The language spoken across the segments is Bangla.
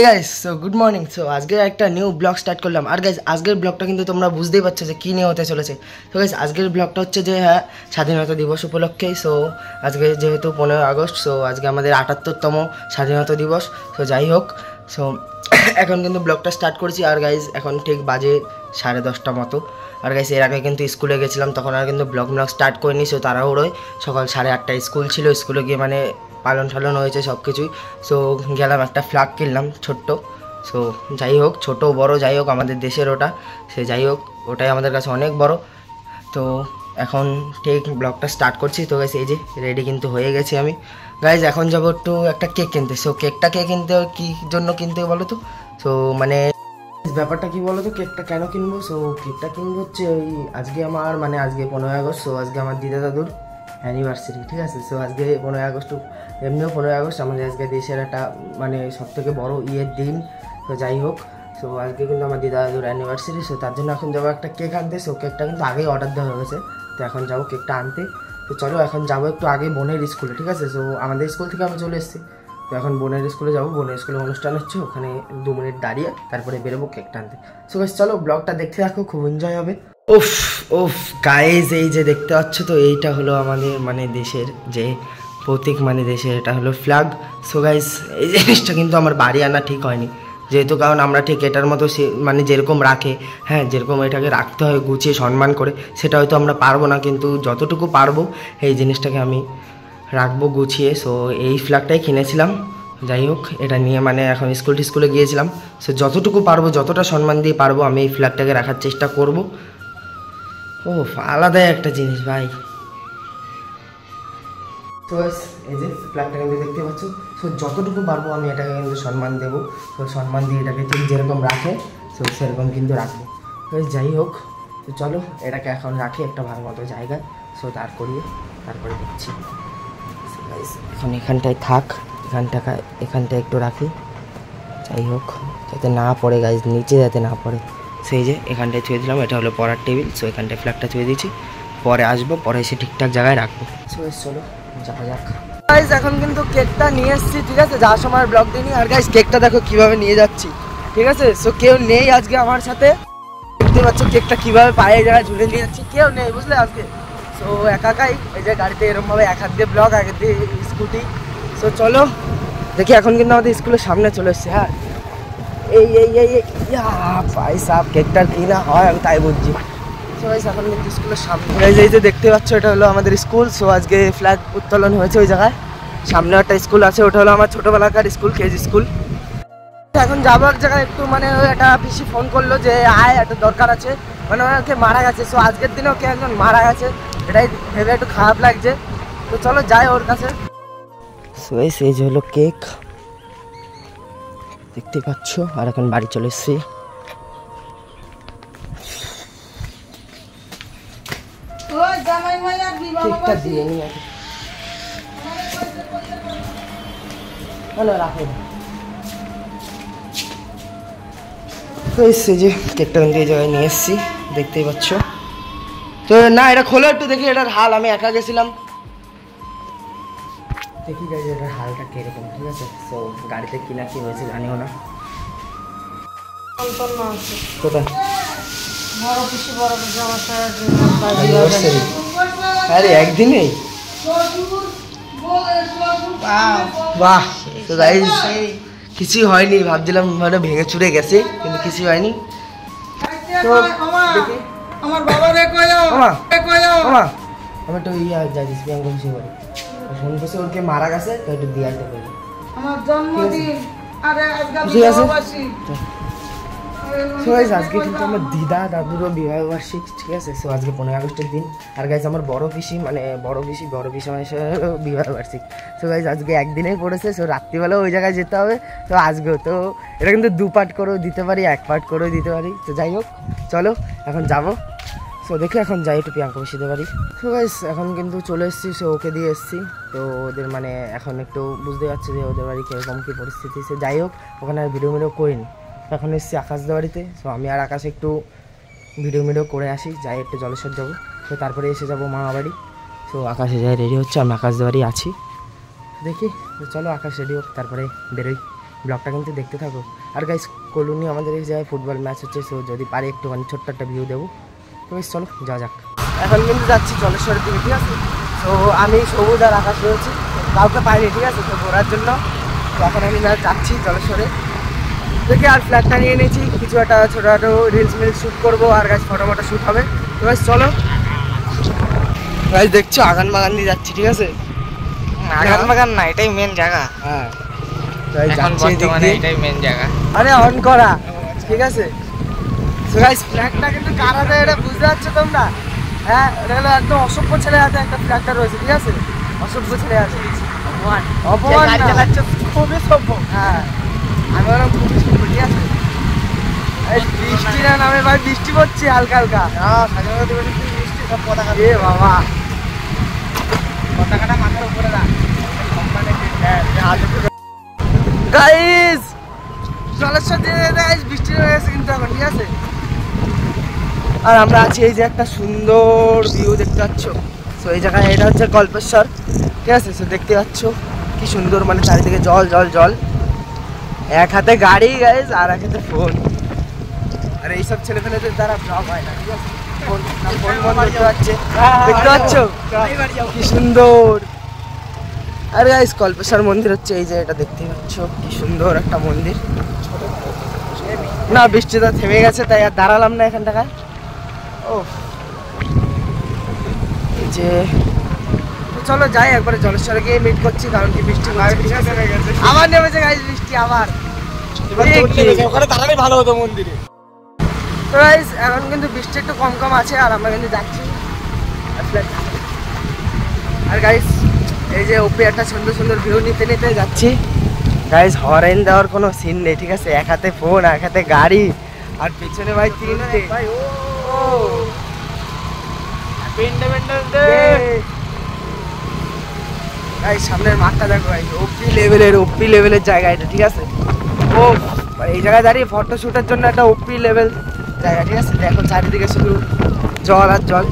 Guys, so good morning. So আজকে একটা নিউ ব্লগ স্টার্ট করলাম। আর গাইস, আজকের ব্লগটা কিন্তু তোমরা বুঝতেই পারছো যে কী নিয়ে হতে চলেছে। তো গাইস, আজকের ব্লগটা হচ্ছে যে স্বাধীনতা দিবস উপলক্ষেই। সো আজকে যেহেতু 15 আগস্ট, সো আজকে আমাদের 78তম স্বাধীনতা দিবস। সো যাই হোক, সো এখন কিন্তু ব্লগটা স্টার্ট করছি। আর গাইস, এখন ঠিক বাজে 10:30 মতো। আর গাইস, এর আগে কিন্তু স্কুলে গেছিলাম, তখন আর কিন্তু ব্লগ স্টার্ট করিনি। সো তাড়াহুড়োয় সকাল 8:30টায় স্কুল ছিল, স্কুলে গিয়ে মানে পালন টালন হয়েছে সব কিছুই। সো গেলাম, একটা ফ্ল্যাগ কিনলাম ছোট্ট। সো যাই হোক, ছোটো বড়ো যাই হোক, আমাদের দেশের ওটা, সে যাই হোক, ওটাই আমাদের কাছে অনেক বড়। তো এখন ঠিক ব্লগটা স্টার্ট করছি। তো গাইস, এই যে রেডি কিন্তু হয়ে গেছি আমি। গাইস, এখন যাবো একটু একটা কেক কিনতে। সো কেকটা কে কিনতে, কী জন্য কিনতে বলো তো? সো মানে ব্যাপারটা কী বলো তো, কেকটা কেন কিনবো? সো কেকটা কিনবো হচ্ছে ওই আজকে আমার মানে আজকে 15 আগস্ট। সো আজকে আমার দিদা দাদুর অ্যানিভার্সারি, ঠিক আছে? সো আজকে 15 আগস্ট, এমনিও 15 আগস্ট আমাদের আজকে দেশের একটা মানে সবথেকে বড় ইয়ের দিন। তো যাই হোক, সো আজকে কিন্তু আমার দিদা দাদুর অ্যানিভার্সারি। সো তার জন্য এখন যাবো একটা কেক আনতে। সো কেকটা কিন্তু আগেই অর্ডার দেওয়া হয়ে গেছে। তো এখন যাবো কেকটা আনতে। তো চলো এখন যাবো একটু আগে বোনের স্কুলে, ঠিক আছে? সো আমাদের স্কুল থেকে আমি চলে এসেছি। তো এখন বোনের স্কুলে যাবো, বোনের স্কুলে অনুষ্ঠান হচ্ছে, ওখানে 2 মিনিট দাঁড়িয়ে তারপরে বেরোবো কেকটা আনতে। সো গাইস, চলো ব্লগটা দেখতে রাখো, খুব এনজয় হবে। উফ উফ গাইজ, এই যে দেখতে পাচ্ছ, তো এইটা হলো আমাদের মানে দেশের যে প্রতীক, মানে দেশের এটা হলো ফ্ল্যাগ। সো গাইজ, এই জিনিসটা কিন্তু আমার বাড়ি আনা ঠিক হয়নি, যেহেতু কারণ আমরা ঠিক এটার মতো মানে যেরকম রাখে, হ্যাঁ, যেরকম এটাকে রাখতে হয় গুছিয়ে সম্মান করে, সেটা হয়তো আমরা পারবো না, কিন্তু যতটুকু পারবো এই জিনিসটাকে আমি রাখবো গুছিয়ে। সো এই ফ্ল্যাগটাই কিনেছিলাম। যাই হোক, এটা নিয়ে মানে এখন স্কুলে গিয়েছিলাম। সো যতটুকু পারবো, যতটা সম্মান দিয়ে পারবো, আমি এই ফ্ল্যাগটাকে রাখার চেষ্টা করব। ও আলাদাই একটা জিনিস ভাই। তো এই যে ফ্ল্যাগটা কিন্তু দেখতে পাচ্ছ। সো যতটুকু পারবো আমি এটাকে কিন্তু সম্মান দেবো। তো সম্মান দিয়ে এটাকে ঠিক যেরকম রাখে, সো সেরকম কিন্তু রাখবো। তো যাই হোক, তো চলো এটাকে এখন রাখি একটা ভালো মতো জায়গায়। সো দাঁড় করিয়ে তারপরে দেখছি। এখন এখানটায় থাক, এখানটায় একটু রাখি। যাই হোক, যাতে না পড়ে গাইজ, নিচে যাতে না পড়ে। সেই যে এখানটায় ছুঁয়ে দিলাম, এটা হলো পড়ার টেবিল। সো এখানটায় ফ্ল্যাগটা ছুঁয়ে দিয়েছি, পরে আসবো, পরে এসে ঠিকঠাক জায়গায় রাখবো। সো চলো যাওয়া যাক। গাইজ, এখন কিন্তু কেকটা নিয়ে এসেছি, ঠিক আছে? যাওয়ার সময় ব্লগ দিইনি। আর গাইজ, কেকটা দেখো কীভাবে নিয়ে যাচ্ছি, ঠিক আছে? সো কেউ নেই আজকে আমার সাথে, দেখতে পাচ্ছ কেকটা কীভাবে পায়ে জায়গায় ঝুলে নিয়ে যাচ্ছি, কেউ নেই, বুঝলে আজকে। সো একাই এই যে গাড়িতে এরকমভাবে এক হাত দিয়ে ব্লগ, এক হাত দিয়ে স্কুটি। সো চলো দেখি, এখন কিন্তু আমাদের স্কুলের সামনে চলে এসছে। হ্যাঁ, এই ভাই সাহেব, কেকটার কি না হয় আমি তাই বুঝছি। সো গাইস, এখন কিন্তু স্কুলের সামনে এই যে দেখতে পাচ্ছ, এটা হলো আমাদের স্কুল। সো আজকে ফ্ল্যাগ উত্তোলন হয়েছে ওই জায়গায়, সামনে একটা স্কুল আছে, ওটা হলো আমার ছোটোবেলাকার স্কুল, কেজি স্কুল। এখন যাবো এক জায়গায় একটু, মানে একটা পিসি ফোন করলো যে আয়, একটা দরকার আছে, মানে ওকে মারা গেছে। সো আজকের দিনেও কে একজন মারা গেছে, এটাই ভেবে একটু খারাপ লাগছে। তো চলো যাই ওর কাছে। সো এই যে হলো কেক, দেখতে পাচ্ছ। আর এখন বাড়ি চলে এসেছি। কেকটা দিয়ে নি রাখো। তো এসছে যে কেকটা কিন্তু এই জায়গায় নিয়ে এসেছি, দেখতেই পাচ্ছ। তো না, এটা খোলো একটু দেখি এটার হাল, আমি একা গেছিলাম, দেখি গাইজ এটার হালটা কিরকম, ঠিক আছে? তো গাড়িতে কিনা কি হয়েছে জানিও না। কোথায়? আরে একদিনেই? বাহ। তো গাইজ কিছুই হয়নি, ভাবছিলাম মানে ভেঙে চুরে গেছে, কিন্তু কিছুই হয়নি। তো দেখি আমার বাবা রে কইও, মামা আমি তো যাইছি প্রিয়াঙ্কা খুশি করে ফোন করছে, ওরকে মারা গেছে, তো একটু দিয়ে আসতে পারি, আমার জন্মদিন। আরে আজকে সো গাইস, আজকে কিন্তু আমার দিদা দাদুরও বিবাহবার্ষিকী, ঠিক আছে? সো আজকে 15 আগস্টের দিন। আর গাইস, আমার বড় পিসি মানে বড় পিসি মানে বিবাহবার্ষিকী। সো গাইস, আজকে একদিনেই পড়েছে। সো রাত্রিবেলাও ওই জায়গায় যেতে হবে। তো আজকেও তো এটা কিন্তু 2 পার্ট করেও দিতে পারি, 1 পার্ট করেও দিতে পারি। তো যাই হোক, চলো এখন যাবো। সো দেখি এখন যাই একটু প্রিয়াঙ্কা পিসিদের বাড়ি। সো গাইস, এখন কিন্তু চলে এসেছি, সো ওকে দিয়ে এসেছি। তো ওদের মানে এখন একটু বুঝতে পারছি যে ওদের বাড়ি কীরকম কী পরিস্থিতি। সে যাই হোক, ওখানে আর ভিডিও করিনি। এখন এসেছি আকাশদের বাড়িতে। সো আমি আর আকাশ একটু ভিডিও করে আসি, যাই একটু জলেশ্বর যাবো। তো তারপরে এসে যাবো মামা বাড়ি। সো আকাশে যাই রেডি হচ্ছে, আমি আকাশদের বাড়ি আছি। দেখি, তো চলো আকাশ রেডি হোক, তারপরে বেরোই। ব্লগটা কিন্তু দেখতে থাকো। আর গাইস কলোনি আমাদের এই জায়গায় ফুটবল ম্যাচ হচ্ছে, সো যদি পারি একটুখানি ছোট্ট একটা ভিউ দেবো। তো গাইস চলো যাওয়া যাক। এখন কিন্তু যাচ্ছি জলেশ্বরের দিকে, ঠিক আছে। তো আমি সবুজ আর আকাশ রয়েছি, কাউকে পাইনি, ঠিক আছে, তো ঘোরার জন্য। তো এখন আমি যাচ্ছি জলেশ্বরে দেখে, আর ফ্ল্যাগটা নিয়ে নিয়েছি, কিছু একটা ছোটোখাটো রিলস মিলস শ্যুট করবো, আর গাছ ফটো মটো শ্যুট হবে। তো গাছ চলো। গাছ দেখছো আগান বাগান দিয়ে যাচ্ছি, ঠিক আছে। আগান বাগান না, এটাই মেন জায়গা। হ্যাঁ এখন বর্তমানে এটাই মেন জায়গা। আরে অন করা, ঠিক আছে। তো গাইস ফ্ল্যাগটা কিন্তু কারা দেয় এটা বুঝতে পারছো তোমরা? হ্যাঁ, এটা হলো একদম অসভ্য ছেলে হাতে একটা ফ্ল্যাগটা রয়েছে, ঠিক আছে। অসভ্য ছেলে হাতে অপমান চালাচ্ছে, খুবই সভ্য। হ্যাঁ আমি বললাম খুবই সভ্য, ঠিক আছে। এই বৃষ্টি না নামে ভাই, বৃষ্টি পড়ছে হালকা হালকা। স্বাধীনতা দিবসে কি বৃষ্টি, সব পতাকা। এ বাবা, পতাকাটা মাথার উপরে রাখ। গাইস জলেশ্বর দিয়ে গাইস বৃষ্টি হয়ে গেছে কিন্তু এখন, ঠিক আছে। আর আমরা আছি এই যে একটা সুন্দর ভিউ দেখতে পাচ্ছ। তো এই জায়গায় এটা হচ্ছে কল্পেশ্বর, ঠিক আছে। তো দেখতে পাচ্ছ কি সুন্দর, মানে চারিদিকে জল জল জল। এক হাতে গাড়ি গাইস আর এক হাতে ফোন। আর এইসব ছেলে পেলেদের দ্বারা ব্লগ হয় না, ঠিক আছে। ফোন বন্ধ দেখতে পাচ্ছে, দেখতে পাচ্ছ কি সুন্দর। আরে গাইস কল্পেশ্বর মন্দির হচ্ছে এই যে, এটা দেখতে পাচ্ছ কি সুন্দর একটা মন্দির। না বৃষ্টিটা থেমে গেছে, তাই আর দাঁড়ালাম না এখান টাকায়। ও এই যে চলো যাই একবারে জলেশ্বরে গিয়ে মিট করছি, কারণ কি বৃষ্টি আবার নেমেছে গাইস, বৃষ্টি আবার। ওখানে দাঁড়ালে ভালো হতো মন্দিরে। তো গাইস এখন কিন্তু বৃষ্টি একটু কম কম আছে, আর আমরা কিন্তু যাচ্ছি। আর গাইস এই যে ওপরে একটা সুন্দর সুন্দর ভিউ নিতে নিতে যাচ্ছি। গাইস হরেন দেওয়ার কোনো সিন নেই, ঠিক আছে। এক হাতে ফোন, এক হাতে গাড়ি, আর পিছনে ভাই তিনটে। গাইস সামনের মাঠটা দেখো ভাই, ওপি লেভেলের জায়গা এটা, ঠিক আছে। ও এই জায়গায় দাঁড়িয়ে ফটো শুটের জন্য একটা ওপি লেভেল জায়গা, ঠিক আছে। দেখো চারিদিকে শুধু জল আর জল।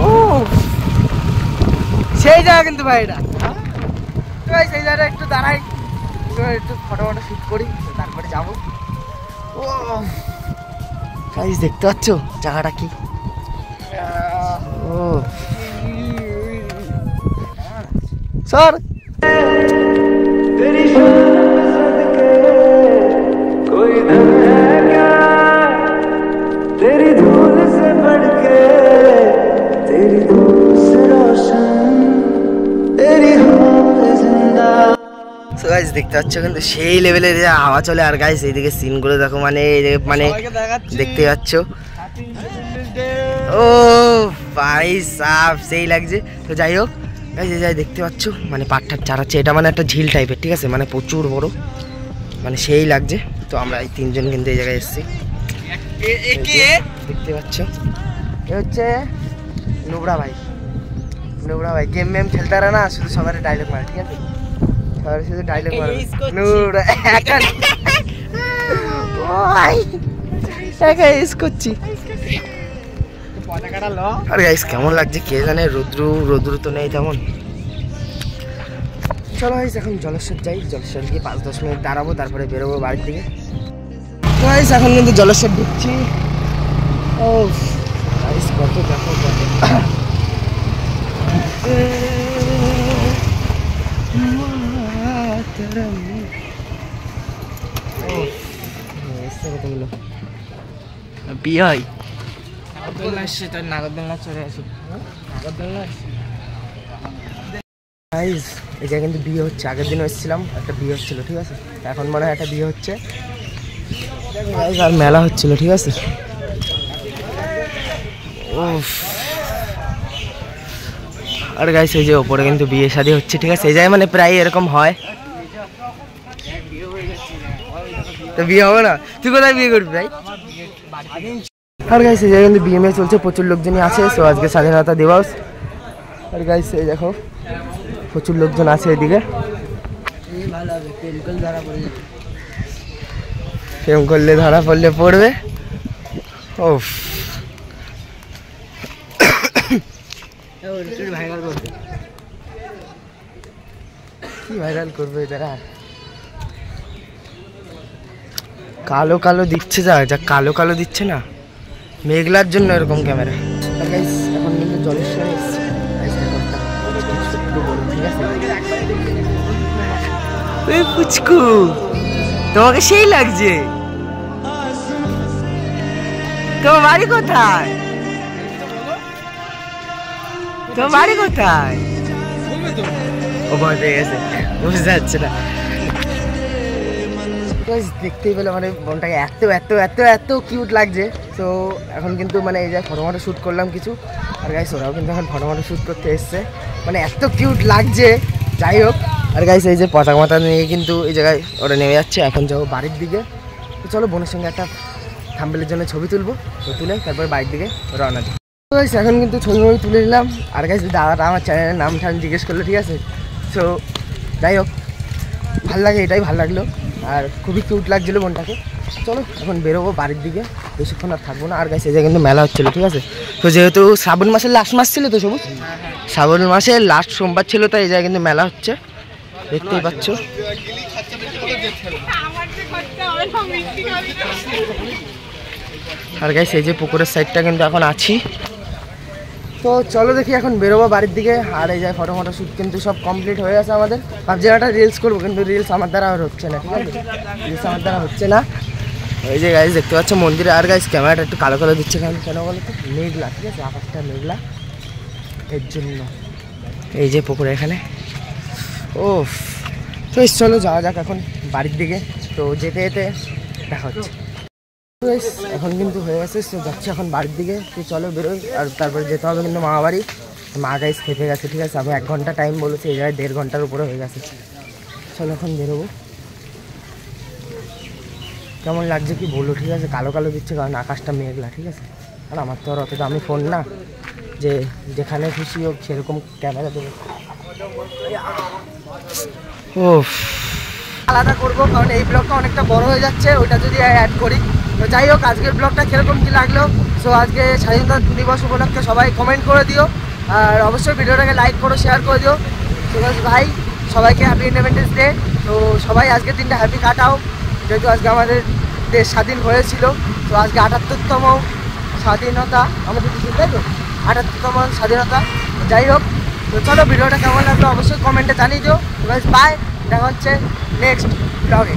ও সেই জায়গা কিন্তু ভাই এটা। সেই জায়গাটা একটু দাঁড়াই, একটু ফটো ফটো শুট করি, তারপরে যাবো। ও গাইস দেখতে পাচ্ছ জায়গাটা কি। ও স্যার দেখতে পাচ্ছ কিন্তু সেই লেভেলের হাওয়া চলে। আর গাইস এইদিকে সিনগুলো দেখো, মানে দেখতে পাচ্ছ। ও ভাই সাব সেই লাগছে। তো যাই হোক গাইস যাই দেখতে পাচ্ছ, মানে পাটটার চারাচ্ছে, এটা মানে একটা ঝিল টাইপের, ঠিক আছে, মানে প্রচুর বড়, মানে সেই লাগছে। তো আমরা এই তিনজন কিন্তু এই জায়গায় এসেছি, দেখতে পাচ্ছ। এ হচ্ছে নুবড়া ভাই। নুবড়া ভাই গেম মেম খেলতে পারে না, শুধু সবার ডায়লগ মারে, ঠিক আছে। সবার শুধু ডায়লগ মারে। নুবড়া একা একা ইউজ করছি। আর গাইস কেমন লাগছে কে জানে, রোদ্রু তো নেই তেমন। চলো গাইস এখন জলেশ্বর যাই, জলেশ্বর গিয়ে 5-10 মিনিট দাঁড়াবো, তারপরে বেরোবো বাড়ির দিকে। গাইস এখন কিন্তু জলেশ্বর ঢুকছি। ও গাইস কত দেখো কত। বিয়ে হয় নাগরদোলনা চলে আসি। গাইস এটা কিন্তু বিয়ে হচ্ছে, আগের দিন এসেছিলাম একটা বিয়ে হচ্ছিল, ঠিক আছে। এখন মনে হয় একটা বিয়ে হচ্ছে গাইস, আর মেলা হচ্ছিল, ঠিক আছে। আর গাইস এই যে ওপরে কিন্তু বিয়ে শাদী হচ্ছে, ঠিক আছে। এই জায়গায় মানে প্রায় এরকম হয়। তো বিয়ে হবে না, তুই কোথায় বিয়ে করবি ভাই? আর গাইস এই জায়গায় কিন্তু বিয়ে মেয়ে চলছে, প্রচুর লোকজনই আছে। তো আজকে স্বাধীনতা দিবস। আর গাইস এই দেখো প্রচুর লোকজন আছে এদিকে। প্রেম করলে ধরা পড়লে পড়বে। ও কি ভাইরাল করবে তারা? কালো কালো দিচ্ছে, যা কালো কালো দিচ্ছে না, মেঘলার জন্য এরকম ক্যামেরা। এখন কিন্তু জলেশ্বরে এসছে, পুচকু তোমাকে সেই লাগছে। তোমার বাড়ি কোথায়? তোমার বাড়ি কোথায়? ও ভয় পেয়ে গেছে, বুঝতে যাচ্ছে না। দেখতেই পেলে মানে বোনটাকে এত এত এত এত কিউট লাগছে। তো এখন কিন্তু মানে এই যে ফটো শ্যুট করলাম কিছু, আর গাইস ওরাও কিন্তু এখন ফটো শ্যুট করতে এসছে, মানে এত কিউট লাগছে। যাই হোক, আর গাইস এই যে পতাকা মাথা নিয়ে কিন্তু এই জায়গায় ওরা নেমে যাচ্ছে। এখন যাবো বাড়ির দিকে। তো চলো বোনের সঙ্গে একটা থাম্বনেলের জন্য ছবি তুলবো, তো তুলে তারপর বাড়ির দিকে রওনা দিই। তো গাইস এখন কিন্তু ছবি তুলে নিলাম। আর গাইস দাদাটা আমার চ্যানেলের নাম ঠান জিজ্ঞেস করলো, ঠিক আছে। তো যাই হোক, ভাল লাগে, এটাই ভালো লাগলো, আর খুবই কিউট লাগছিলো বোনটাকে। চলো এখন বেরোবো বাড়ির দিকে, বেশিক্ষণ আর থাকবো না। আর গাইস এই যে কিন্তু মেলা হচ্ছিলো, ঠিক আছে। তো যেহেতু শ্রাবণ মাসের লাস্ট মাস ছিল, তো সবুজ শ্রাবণ মাসের লাস্ট সোমবার ছিল, তাই এই জায়গায় কিন্তু মেলা হচ্ছে, দেখতেই পাচ্ছ। আর গাইস এই যে পুকুরের সাইডটা কিন্তু এখন আছি। তো চলো দেখি এখন বেরোবো বাড়ির দিকে। আর এই যে ফটো শ্যুট কিন্তু সব কমপ্লিট হয়ে গেছে আমাদের। ভাবছি একটা রিলস করবো, কিন্তু রিলস আমার দ্বারা আর হচ্ছে না, ঠিক আছে, রিলস আমার দ্বারা হচ্ছে না। এই যে গাইস দেখতে পাচ্ছ মন্দিরে। আর গাইস ক্যামেরাটা একটু কালো কালো দিচ্ছে, কারণ কেন বলো তো, মেঘলা, ঠিক আছে, আকাশটা মেঘলা, এর জন্য। এই যে পুকুরে এখানে। ও তো চলো যাওয়া যাক এখন বাড়ির দিকে। তো যেতে যেতে দেখা হচ্ছে। এখন কিন্তু হয়ে গেছে, তো যাচ্ছি এখন বাড়ির দিকে। তো চলো বেরোই, আর তারপরে যেতে হবে কিন্তু মামা বাড়ি। মা গাইস খেতে গেছে, ঠিক আছে। আমি 1 ঘন্টা টাইম বলেছি, এই জায়গায় 1.5 ঘন্টার উপরে হয়ে গেছে। চলো এখন বেরোবো। কেমন লাগছে কি বলো, ঠিক আছে, কালো কালো দিচ্ছে কারণ আকাশটা মেঘলা, ঠিক আছে। আর আমার তো আর অত দামি ফোন না যে যেখানে খুশি হোক সেরকম ক্যামেরা দেবো। ও আলাদা করবো, কারণ এই ব্লগটা অনেকটা বড় হয়ে যাচ্ছে, ওইটা যদি অ্যাড করি। তো যাই হোক, আজকের ব্লগটা কীরকম কী লাগলো, সো আজকে স্বাধীনতা দিবস উপলক্ষে সবাই কমেন্ট করে দিও, আর অবশ্যই ভিডিওটাকে লাইক করো, শেয়ার করে দিও। ঠিক আছে ভাই, সবাইকে হ্যাপি ইন্ডিপেন্ডেন্স ডে। তো সবাই আজকের দিনটা হ্যাপি কাটাও, যেহেতু আজকে আমাদের দেশ স্বাধীন হয়েছিল। তো আজকে 78তম স্বাধীনতা আমাদের দেশে, তাই তো 78তম স্বাধীনতা। যাই হোক, তো চলো ভিডিওটা কেমন লাগলো অবশ্যই কমেন্টে জানিয়ে দিও। বাই, দেখা হচ্ছে নেক্সট ব্লগে।